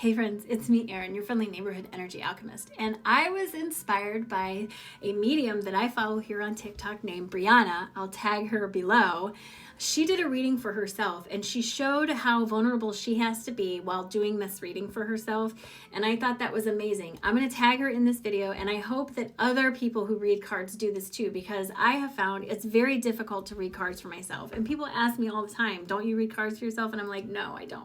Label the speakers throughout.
Speaker 1: Hey friends, it's me, Erin, your friendly neighborhood energy alchemist. And I was inspired by a medium that I follow here on TikTok named Brianna. I'll tag her below. She did a reading for herself and she showed how vulnerable she has to be while doing this reading for herself. And I thought that was amazing. I'm going to tag her in this video and I hope that other people who read cards do this too, because I have found it's very difficult to read cards for myself. And people ask me all the time, don't you read cards for yourself? And I'm like, no, I don't.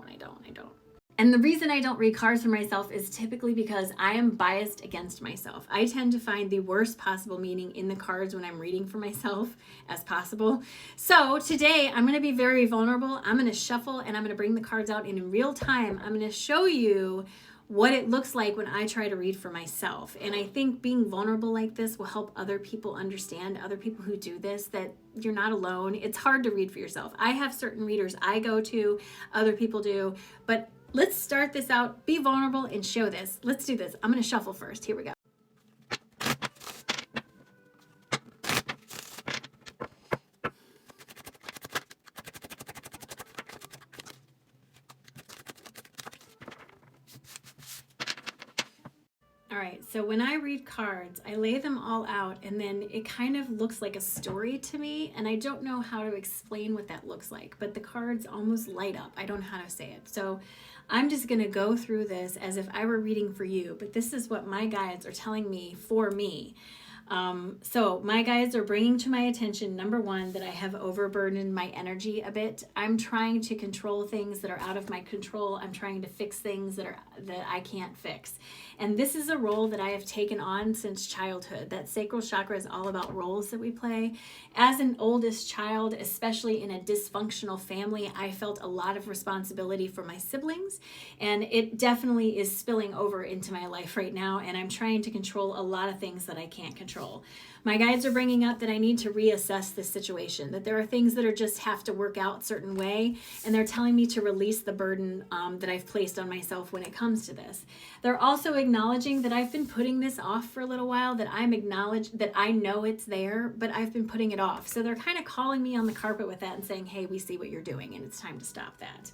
Speaker 1: And the reason I don't read cards for myself is typically because I am biased against myself. I tend to find the worst possible meaning in the cards when I'm reading for myself as possible. So today I'm going to be very vulnerable. I'm going to shuffle and I'm going to bring the cards out in real time. I'm going to show you what it looks like when I try to read for myself. And I think being vulnerable like this will help other people understand, other people who do this, that you're not alone. It's hard to read for yourself. I have certain readers I go to, other people do, but let's start this out. Be vulnerable and show this. Let's do this. I'm going to shuffle first. Here we go. All right, so when I read cards, I lay them all out and then it kind of looks like a story to me, and I don't know how to explain what that looks like, but the cards almost light up. I don't know how to say it. So I'm just going to go through this as if I were reading for you, but this is what my guides are telling me for me. So my guides are bringing to my attention, number one, that I have overburdened my energy a bit. I'm trying to control things that are out of my control. I'm trying to fix things that I can't fix. And this is a role that I have taken on since childhood. That sacral chakra is all about roles that we play. As an oldest child, especially in a dysfunctional family, I felt a lot of responsibility for my siblings, and it definitely is spilling over into my life right now, and I'm trying to control a lot of things that I can't control. My guides are bringing up that I need to reassess this situation, that there are things that are just have to work out a certain way, and they're telling me to release the burden that I've placed on myself when it comes to this. They're also acknowledging that I've been putting this off for a little while, that I know it's there, but I've been putting it off. So they're kind of calling me on the carpet with that and saying, hey, we see what you're doing and it's time to stop that.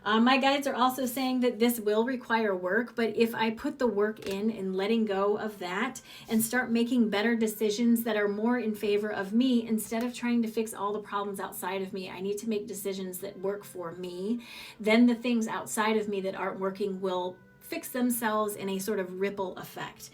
Speaker 1: My guides are also saying that this will require work, but if I put the work in and letting go of that and start making better decisions that are more in favor of me, instead of trying to fix all the problems outside of me, I need to make decisions that work for me. Then the things outside of me that aren't working will fix themselves in a sort of ripple effect.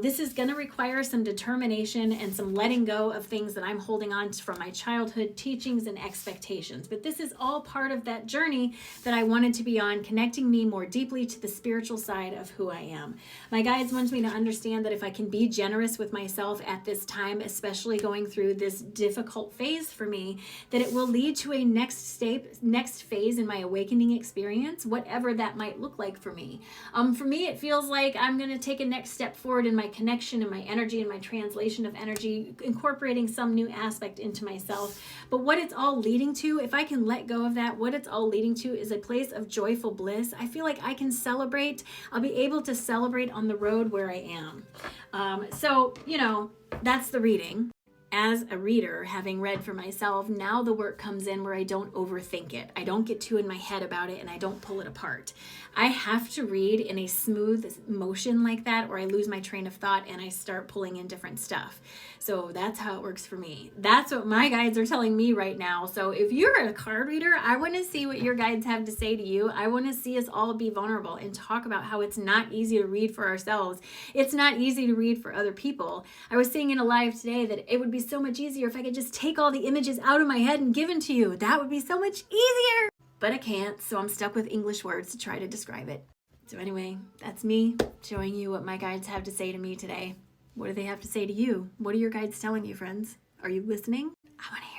Speaker 1: This is going to require some determination and some letting go of things that I'm holding on to from my childhood teachings and expectations. But this is all part of that journey that I wanted to be on, connecting me more deeply to the spiritual side of who I am. My guides want me to understand that if I can be generous with myself at this time, especially going through this difficult phase for me, that it will lead to a next phase in my awakening experience, whatever that might look like for me. For me, it feels like I'm going to take a next step forward in my connection and my energy and my translation of energy, incorporating some new aspect into myself. But what it's all leading to, if I can let go of that, what it's all leading to is a place of joyful bliss. I feel like I can celebrate. I'll be able to celebrate on the road where I am. So, that's the reading. As a reader, having read for myself, now the work comes in where I don't overthink it. I don't get too in my head about it and I don't pull it apart. I have to read in a smooth motion like that, or I lose my train of thought and I start pulling in different stuff. So that's how it works for me. That's what my guides are telling me right now. So if you're a card reader, I want to see what your guides have to say to you. I want to see us all be vulnerable and talk about how it's not easy to read for ourselves. It's not easy to read for other people. I was saying in a live today that it would be so much easier if I could just take all the images out of my head and give them to you. That would be so much easier. But I can't, so I'm stuck with English words to try to describe it. So anyway, that's me showing you what my guides have to say to me today. What do they have to say to you? What are your guides telling you, friends? Are you listening? I want to